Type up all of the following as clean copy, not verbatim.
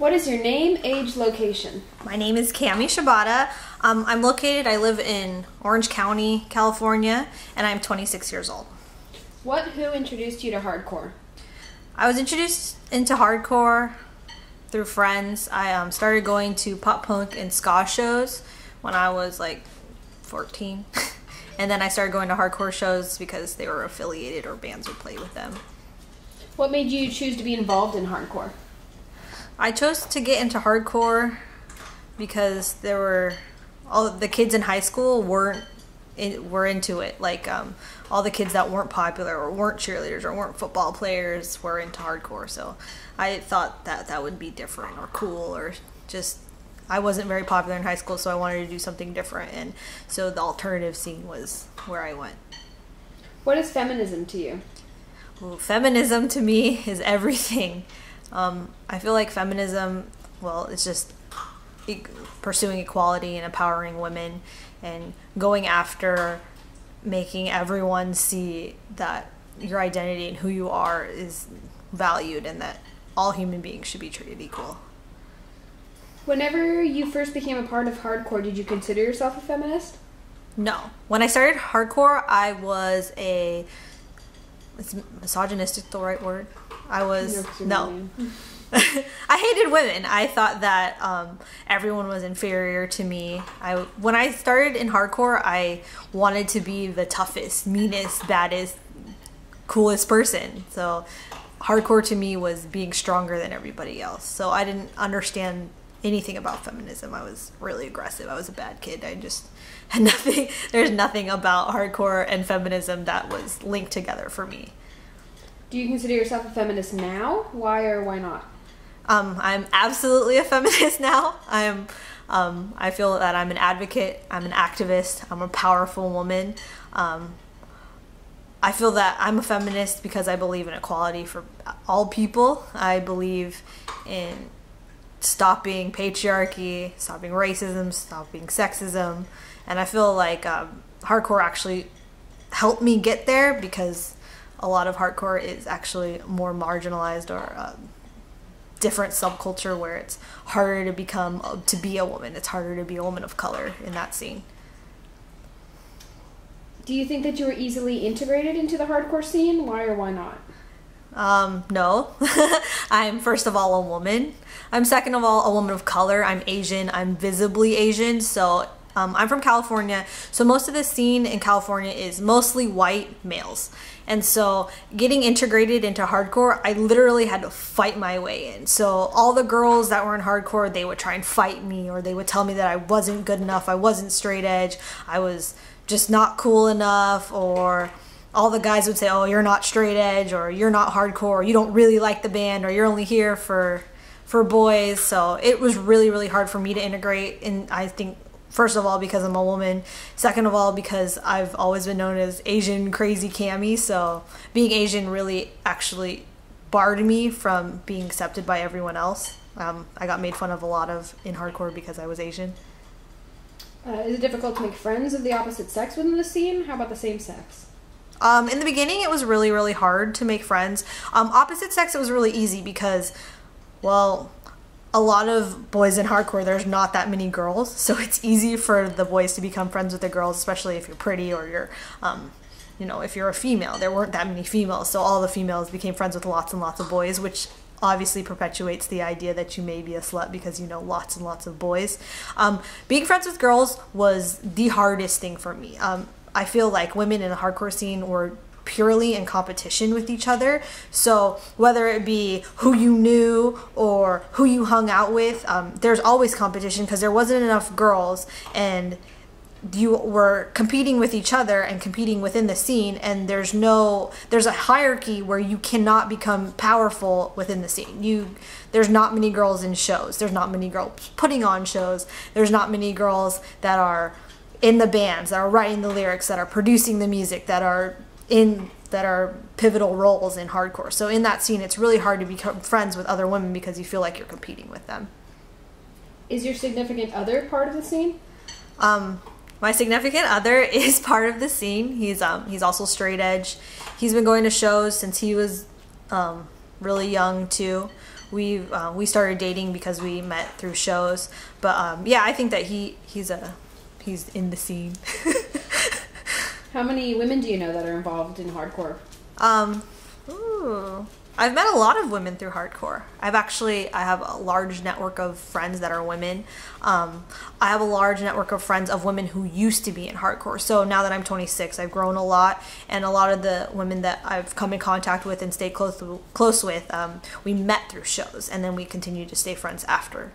What is your name, age, location? My name is Cammie Shibata. I live in Orange County, California, and I'm 26 years old. Who introduced you to hardcore? I was introduced into hardcore through friends. I started going to pop punk and ska shows when I was like 14. And then I started going to hardcore shows because they were affiliated or bands would play with them. What made you choose to be involved in hardcore? I chose to get into hardcore because all the kids in high school were into it. Like all the kids that weren't popular or weren't cheerleaders or weren't football players were into hardcore. So I thought that would be different or cool, or just I wasn't very popular in high school, so I wanted to do something different, and so the alternative scene was where I went. What is feminism to you? Well, feminism to me is everything. I feel like feminism, it's just pursuing equality and empowering women and going after making everyone see that your identity and who you are is valued and that all human beings should be treated equal. Whenever you first became a part of hardcore, did you consider yourself a feminist? No. When I started hardcore, I was is misogynistic the right word? No. I hated women. I thought that everyone was inferior to me. When I started in hardcore, I wanted to be the toughest, meanest, baddest, coolest person. So hardcore to me was being stronger than everybody else. So I didn't understand anything about feminism. I was really aggressive. I was a bad kid. I just had nothing. There's nothing about hardcore and feminism that was linked together for me. Do you consider yourself a feminist now? Why or why not? I'm absolutely a feminist now. I feel that I'm an advocate. I'm an activist. I'm a powerful woman. I feel that I'm a feminist because I believe in equality for all people. I believe in stopping patriarchy, stopping racism, stopping sexism, and I feel like hardcore actually helped me get there because a lot of hardcore is actually more marginalized or different subculture where it's harder to be a woman. It's harder to be a woman of color in that scene. Do you think that you were easily integrated into the hardcore scene? Why or why not? No. I'm first of all a woman. I'm second of all a woman of color. I'm Asian. I'm visibly Asian. So I'm from California. So most of the scene in California is mostly white males. And so getting integrated into hardcore, I literally had to fight my way in. So all the girls that were in hardcore, they would try and fight me, or they would tell me that I wasn't good enough, I wasn't straight edge, I was just not cool enough, or all the guys would say, oh, you're not straight edge, or you're not hardcore, or you don't really like the band, or you're only here for boys. So it was really, really hard for me to integrate. And I think, first of all, because I'm a woman. Second of all, because I've always been known as Asian crazy Cammie. So being Asian really actually barred me from being accepted by everyone else. I got made fun of a lot in hardcore because I was Asian. Is it difficult to make friends of the opposite sex within the scene? How about the same sex? In the beginning, it was really, really hard to make friends. Opposite sex, it was really easy because, a lot of boys in hardcore, there's not that many girls, so it's easy for the boys to become friends with the girls, especially if you're pretty or you're, if you're a female. There weren't that many females, so all the females became friends with lots and lots of boys, which obviously perpetuates the idea that you may be a slut because you know lots and lots of boys. Being friends with girls was the hardest thing for me. I feel like women in the hardcore scene were purely in competition with each other. So whether it be who you knew or who you hung out with, there's always competition because there wasn't enough girls, and you were competing with each other and competing within the scene, and there's a hierarchy where you cannot become powerful within the scene. There's not many girls in shows. There's not many girls putting on shows. There's not many girls that are in the bands, that are writing the lyrics, that are producing the music, that are pivotal roles in hardcore. So in that scene, it's really hard to become friends with other women because you feel like you're competing with them. Is your significant other part of the scene? My significant other is part of the scene. He's also straight edge. He's been going to shows since he was really young too. we started dating because we met through shows. But yeah, I think that he's in the scene. How many women do you know that are involved in hardcore? I've met a lot of women through hardcore. I have a large network of friends that are women. I have a large network of friends of women who used to be in hardcore. So now that I'm 26, I've grown a lot, and a lot of the women that I've come in contact with and stayed close with, we met through shows, and then we continue to stay friends after.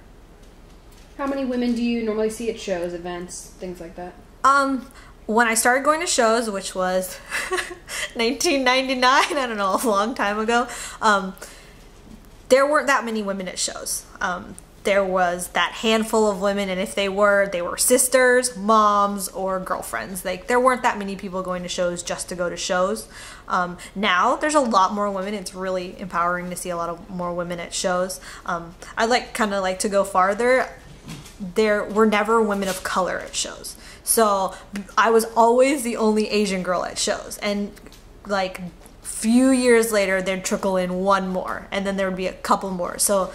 How many women do you normally see at shows, events, things like that? When I started going to shows, which was 1999, I don't know, a long time ago, there weren't that many women at shows. There was that handful of women, and if they were sisters, moms, or girlfriends. Like, there weren't that many people going to shows just to go to shows. Now there's a lot more women. It's really empowering to see a lot of more women at shows. I'd kind of like to go farther. There were never women of color at shows. So I was always the only Asian girl at shows, and like few years later there'd trickle in one more, and then there would be a couple more. So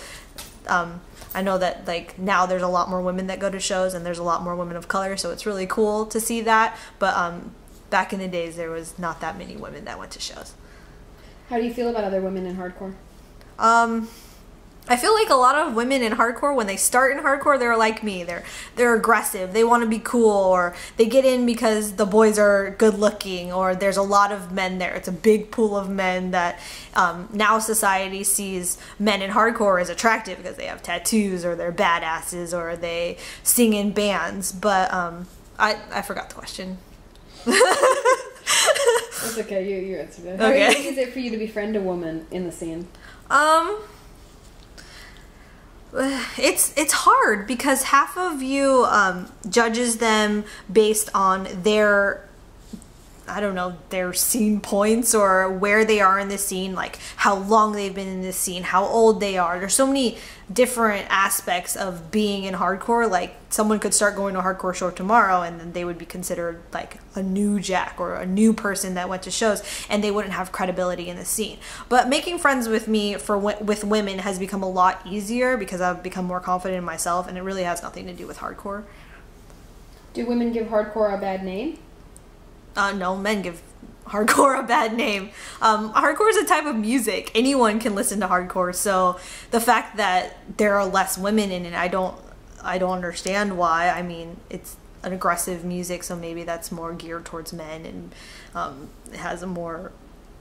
I know that like now there's a lot more women that go to shows, and there's a lot more women of color, so it's really cool to see that. But back in the days there was not that many women that went to shows. How do you feel about other women in hardcore? I feel like a lot of women in hardcore, when they start in hardcore, they're like me. They're aggressive. They want to be cool, or they get in because the boys are good looking, or there's a lot of men there. It's a big pool of men that now society sees men in hardcore as attractive because they have tattoos, or they're badasses, or they sing in bands. But I forgot the question. That's okay. You answered it. Okay. How easy is it for you to befriend a woman in the scene? It's hard because half of you judges them based on their, I don't know, their scene points or where they are in the scene, like how long they've been in this scene, how old they are. There's so many different aspects of being in hardcore. Like, someone could start going to a hardcore show tomorrow, and then they would be considered like a new Jack or a new person that went to shows, and they wouldn't have credibility in the scene. But making friends with me with women has become a lot easier because I've become more confident in myself, and it really has nothing to do with hardcore. Do women give hardcore a bad name? No, men give hardcore a bad name. Hardcore is a type of music. Anyone can listen to hardcore, so the fact that there are less women in it, I don't understand why. I mean, it's an aggressive music, so maybe that's more geared towards men, and it has a more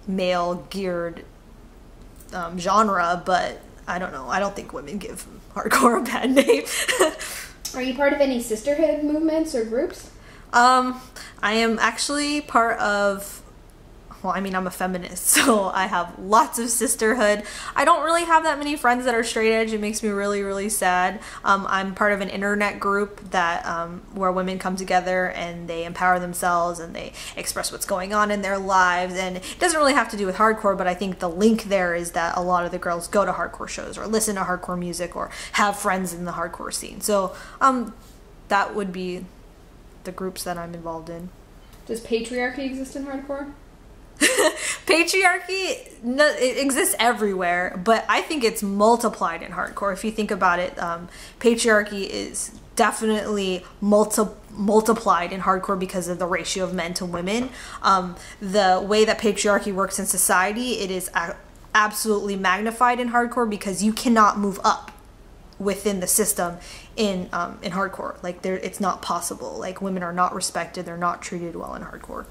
male geared genre, but I don't know. I don't think women give hardcore a bad name. Are you part of any sisterhood movements or groups? I am actually part of, well, I mean, I'm a feminist, so I have lots of sisterhood. I don't really have that many friends that are straight edge. It makes me really, really sad. I'm part of an internet group that where women come together and they empower themselves and they express what's going on in their lives. And it doesn't really have to do with hardcore, but I think the link there is that a lot of the girls go to hardcore shows or listen to hardcore music or have friends in the hardcore scene. So that would be the groups that I'm involved in. Does patriarchy exist in hardcore? Patriarchy, no, it exists everywhere, but I think it's multiplied in hardcore. If you think about it, patriarchy is definitely multiplied in hardcore because of the ratio of men to women. The way that patriarchy works in society, it is absolutely magnified in hardcore because you cannot move up within the system in hardcore. Like, it's not possible. Like, women are not respected, they're not treated well in hardcore.